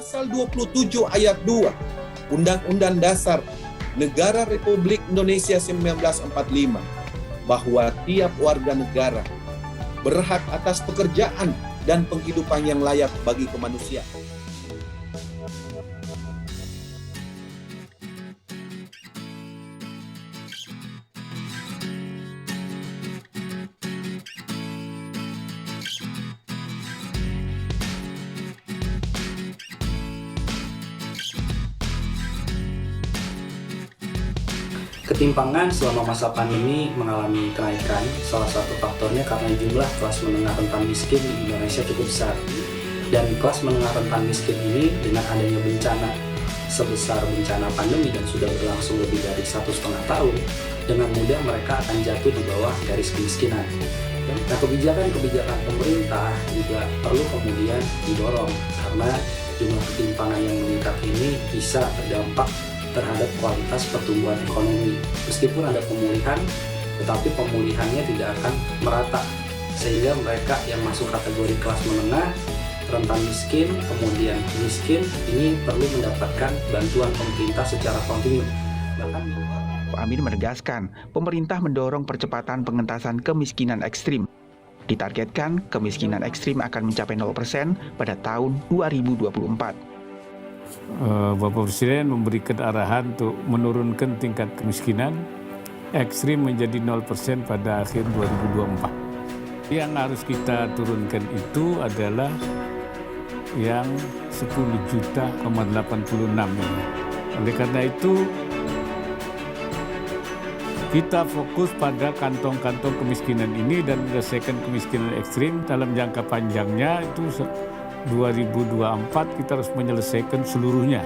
Pasal 27 ayat 2 Undang-Undang Dasar Negara Republik Indonesia 1945 bahwa tiap warga negara berhak atas pekerjaan dan penghidupan yang layak bagi kemanusiaan. Ketimpangan selama masa pandemi mengalami kenaikan, salah satu faktornya karena jumlah kelas menengah rentan miskin di Indonesia cukup besar. Dan kelas menengah rentan miskin ini dengan adanya bencana sebesar bencana pandemi dan sudah berlangsung lebih dari 1,5 tahun, dengan mudah mereka akan jatuh di bawah garis kemiskinan. Nah, kebijakan pemerintah juga perlu kemudian didorong karena jumlah ketimpangan yang meningkat ini bisa berdampak terhadap kualitas pertumbuhan ekonomi. Meskipun ada pemulihan, tetapi pemulihannya tidak akan merata, sehingga mereka yang masuk kategori kelas menengah, rentan miskin, kemudian miskin, ini perlu mendapatkan bantuan pemerintah secara kontinu. Pak Amin menegaskan, pemerintah mendorong percepatan pengentasan kemiskinan ekstrim. Ditargetkan, kemiskinan ekstrim akan mencapai 0% pada tahun 2024. Bapak Presiden memberikan arahan untuk menurunkan tingkat kemiskinan ekstrim menjadi 0% pada akhir 2024. Yang harus kita turunkan itu adalah yang 10,86 ini. Oleh karena itu, kita fokus pada kantong-kantong kemiskinan ini dan menyelesaikan kemiskinan ekstrim dalam jangka panjangnya itu 2024 kita harus menyelesaikan seluruhnya.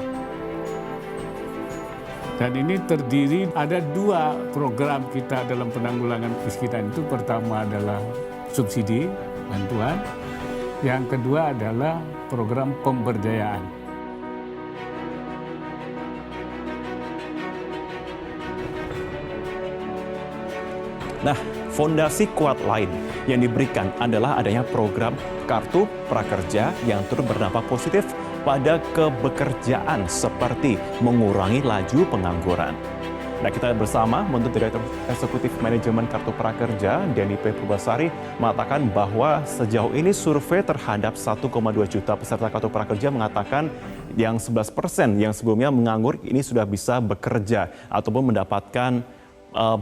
Dan ini terdiri ada 2 program kita dalam penanggulangan kemiskinan itu. Pertama adalah subsidi, bantuan. Yang kedua adalah program pemberdayaan. Nah, fondasi kuat lain yang diberikan adalah adanya program Kartu Prakerja yang turut berdampak positif pada kebekerjaan seperti mengurangi laju pengangguran. Nah, kita bersama menurut Direktur Eksekutif Manajemen Kartu Prakerja, Denny P. Purbasari, mengatakan bahwa sejauh ini survei terhadap 1,2 juta peserta Kartu Prakerja mengatakan yang 11% yang sebelumnya menganggur ini sudah bisa bekerja ataupun mendapatkan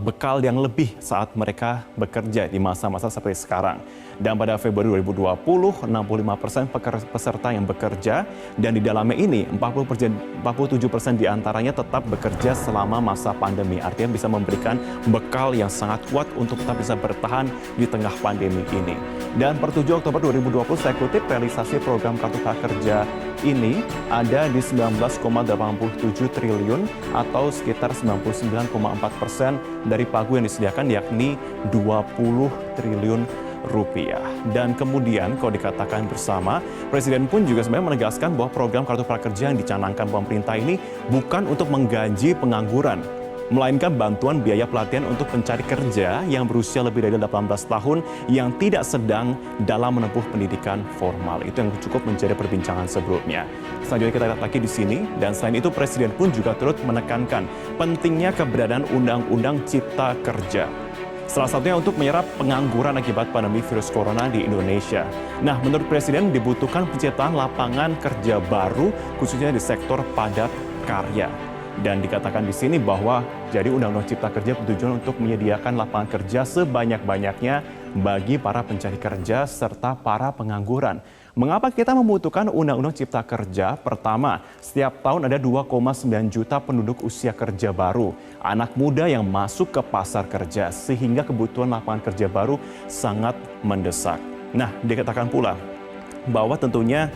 bekal yang lebih saat mereka bekerja di masa-masa seperti sekarang. Dan pada Februari 2020, 65% peserta yang bekerja, dan di dalamnya ini 47% diantaranya tetap bekerja selama masa pandemi. Artinya bisa memberikan bekal yang sangat kuat untuk tetap bisa bertahan di tengah pandemi ini. Dan per 7 Oktober 2020, saya kutip, realisasi program Kartu Prakerja ini ada di 19,87 triliun atau sekitar 99,4% dari pagu yang disediakan, yakni 20 triliun rupiah. Dan kemudian kalau dikatakan bersama, Presiden pun juga sebenarnya menegaskan bahwa program Kartu Prakerja yang dicanangkan pemerintah ini bukan untuk menggaji pengangguran, melainkan bantuan biaya pelatihan untuk pencari kerja yang berusia lebih dari 18 tahun yang tidak sedang dalam menempuh pendidikan formal. Itu yang cukup menjadi perbincangan sebelumnya. Selanjutnya kita lihat lagi di sini, dan selain itu Presiden pun juga turut menekankan pentingnya keberadaan Undang-Undang Cipta Kerja. Salah satunya untuk menyerap pengangguran akibat pandemi virus corona di Indonesia. Nah, menurut Presiden dibutuhkan penciptaan lapangan kerja baru khususnya di sektor padat karya. Dan dikatakan di sini bahwa jadi Undang-Undang Cipta Kerja bertujuan untuk menyediakan lapangan kerja sebanyak-banyaknya bagi para pencari kerja serta para pengangguran. Mengapa kita membutuhkan Undang-Undang Cipta Kerja? Pertama, setiap tahun ada 2,9 juta penduduk usia kerja baru, anak muda yang masuk ke pasar kerja, sehingga kebutuhan lapangan kerja baru sangat mendesak. Nah, dikatakan pula bahwa tentunya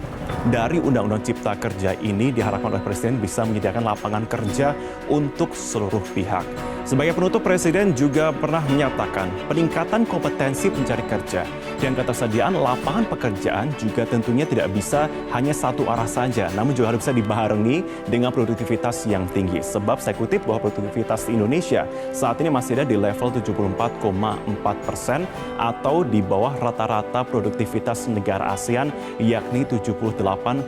dari Undang-Undang Cipta Kerja ini diharapkan oleh Presiden bisa menyediakan lapangan kerja untuk seluruh pihak. Sebagai penutup, Presiden juga pernah menyatakan peningkatan kompetensi pencari kerja dan ketersediaan lapangan pekerjaan juga tentunya tidak bisa hanya satu arah saja, namun juga harus bisa dibarengi dengan produktivitas yang tinggi. Sebab saya kutip bahwa produktivitas di Indonesia saat ini masih ada di level 74,4% atau di bawah rata-rata produktivitas negara ASEAN, yakni 78,2%.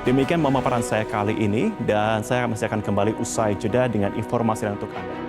Demikian pemaparan saya kali ini, dan saya masih akan kembali usai jeda dengan informasi untuk Anda.